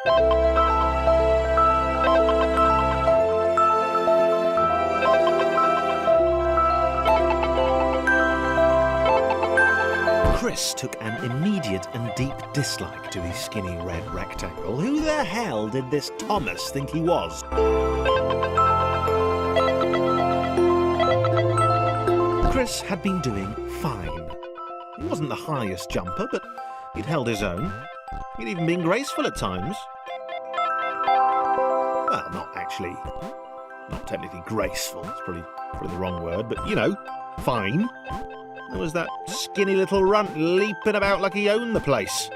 Chris took an immediate and deep dislike to the skinny red rectangle. Who the hell did this Thomas think he was? Chris had been doing fine. He wasn't the highest jumper, but he'd held his own. He'd even been graceful at times. Well, not technically graceful, it's probably the wrong word, but you know, fine. There was that skinny little runt leaping about like he owned the place.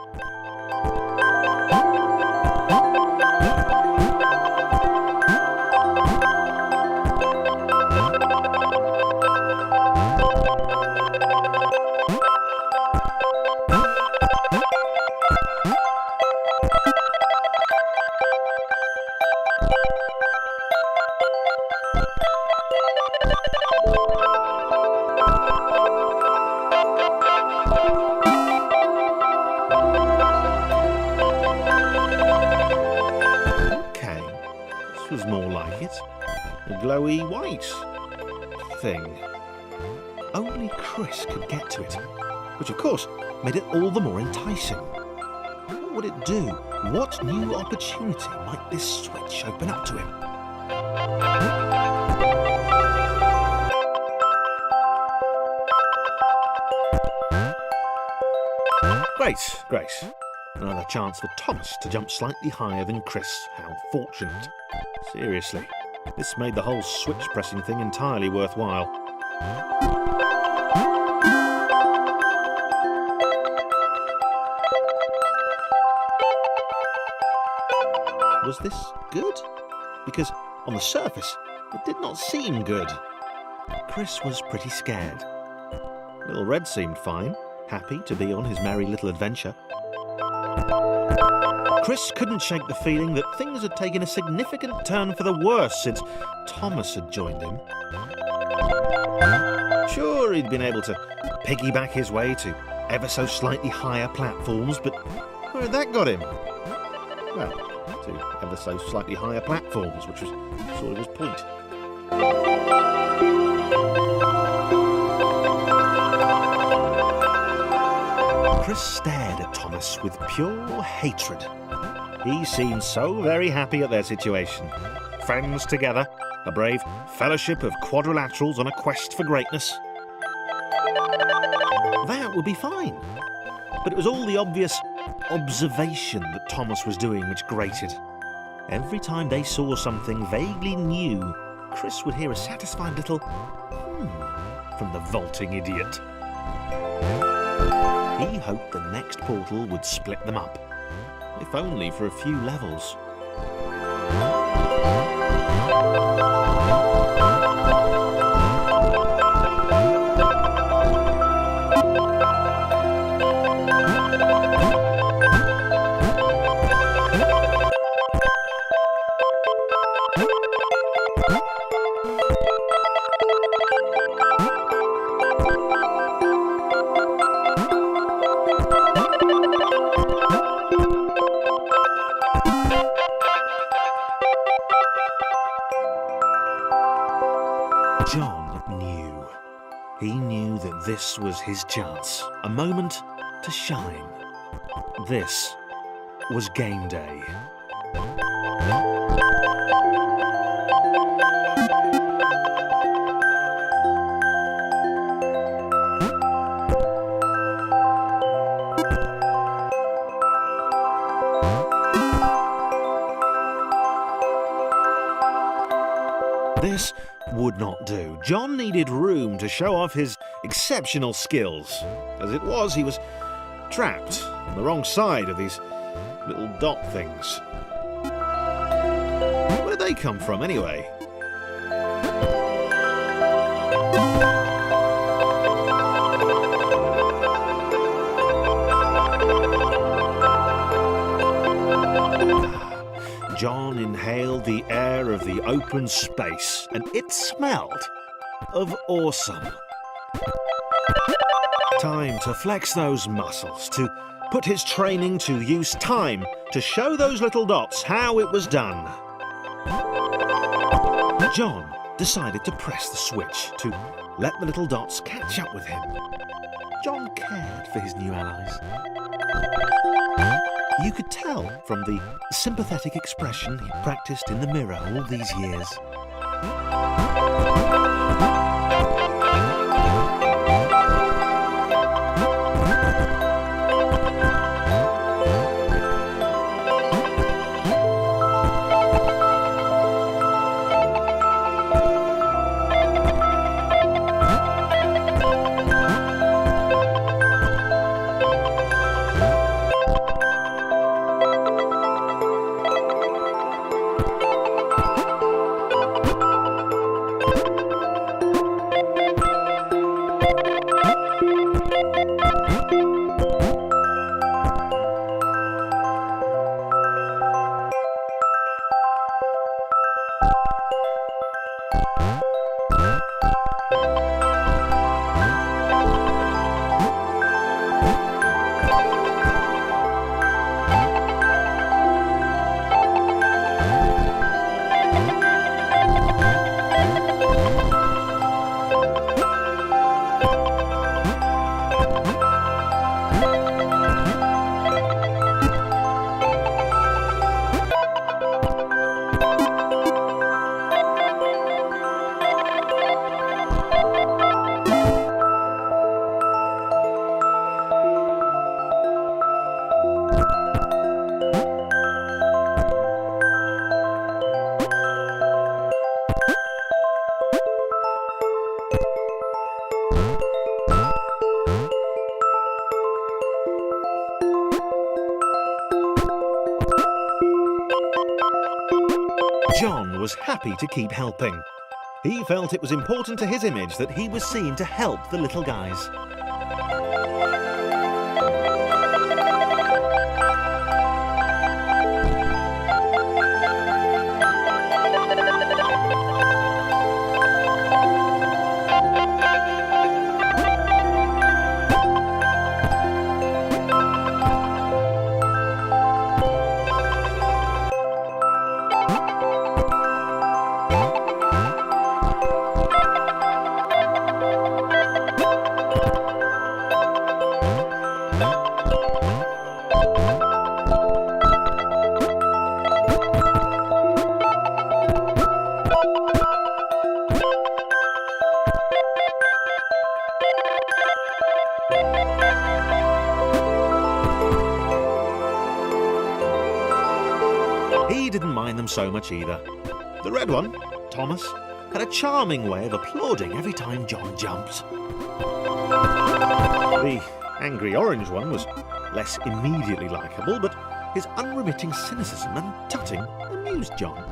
Was more like it. A glowy white thing. Only Chris could get to it, which of course made it all the more enticing. What would it do? What new opportunity might this switch open up to him? Great. Another chance for Thomas to jump slightly higher than Chris. How fortunate. Seriously, this made the whole switch pressing thing entirely worthwhile. Was this good? Because on the surface, it did not seem good. Chris was pretty scared. Little Red seemed fine, happy to be on his merry little adventure. Chris couldn't shake the feeling that things had taken a significant turn for the worse since Thomas had joined him. Sure, he'd been able to piggyback his way to ever so slightly higher platforms, but where had that got him? Well, to ever so slightly higher platforms, which was sort of his point. Chris stared at Thomas with pure hatred. He seemed so very happy at their situation. Friends together, a brave fellowship of quadrilaterals on a quest for greatness. That would be fine. But it was all the obvious observation that Thomas was doing which grated. Every time they saw something vaguely new, Chris would hear a satisfied little from the vaulting idiot. He hoped the next portal would split them up, if only for a few levels. John knew. He knew that this was his chance, a moment to shine. This was game day. This would not do. John needed room to show off his exceptional skills. As it was, he was trapped on the wrong side of these little dot things. Where did they come from, anyway? John inhaled the air of the open space, and it smelled of awesome. Time to flex those muscles, to put his training to use time to show those little dots how it was done. John decided to press the switch to let the little dots catch up with him. John cared for his new allies. You could tell from the sympathetic expression he practiced in the mirror all these years. John was happy to keep helping. He felt it was important to his image that he was seen to help the little guys. He didn't mind them so much either. The red one, Thomas, had a charming way of applauding every time John jumped. The angry orange one was less immediately likeable, but his unremitting cynicism and tutting amused John.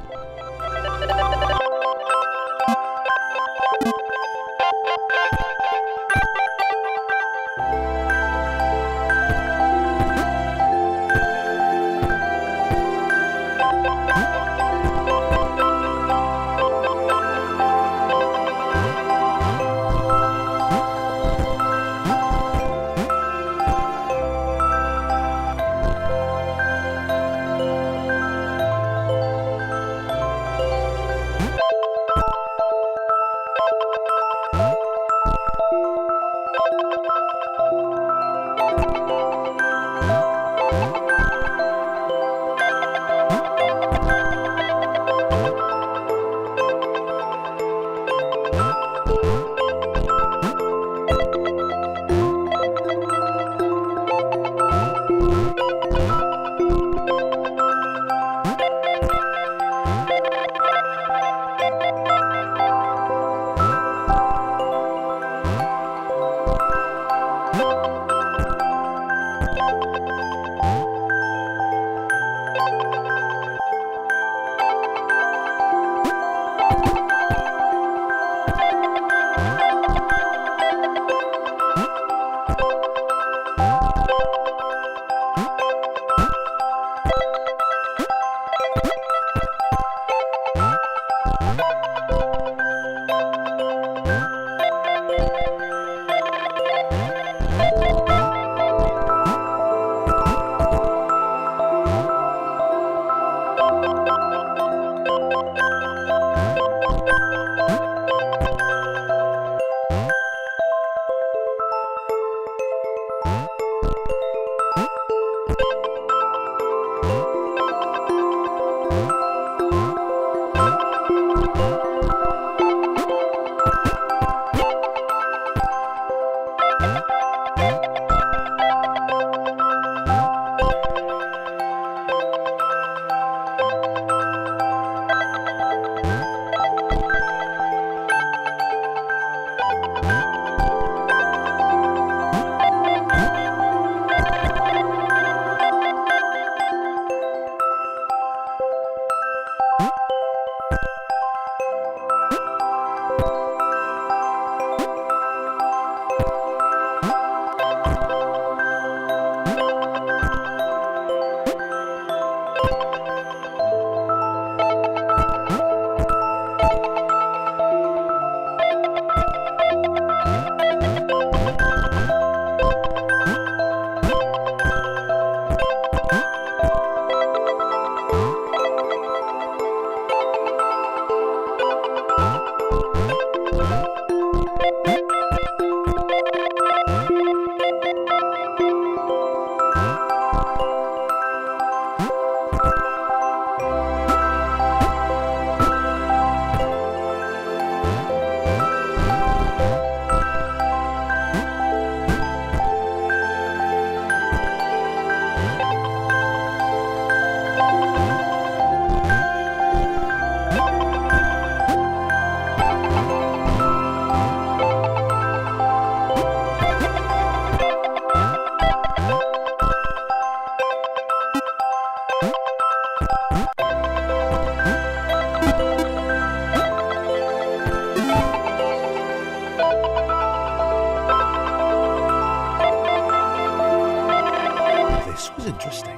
this was interesting.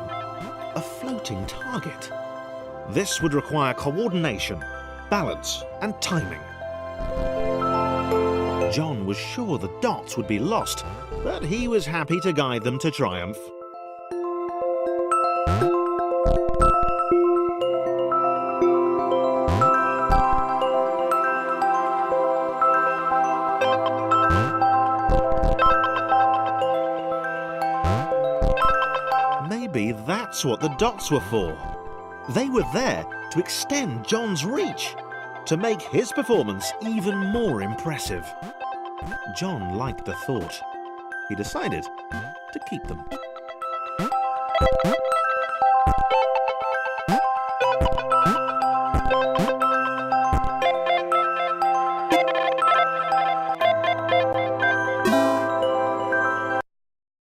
A floating target. This would require coordination, balance, and timing. John was sure the dots would be lost, but he was happy to guide them to triumph. Maybe that's what the dots were for. They were there to extend John's reach, to make his performance even more impressive. John liked the thought. He decided to keep them.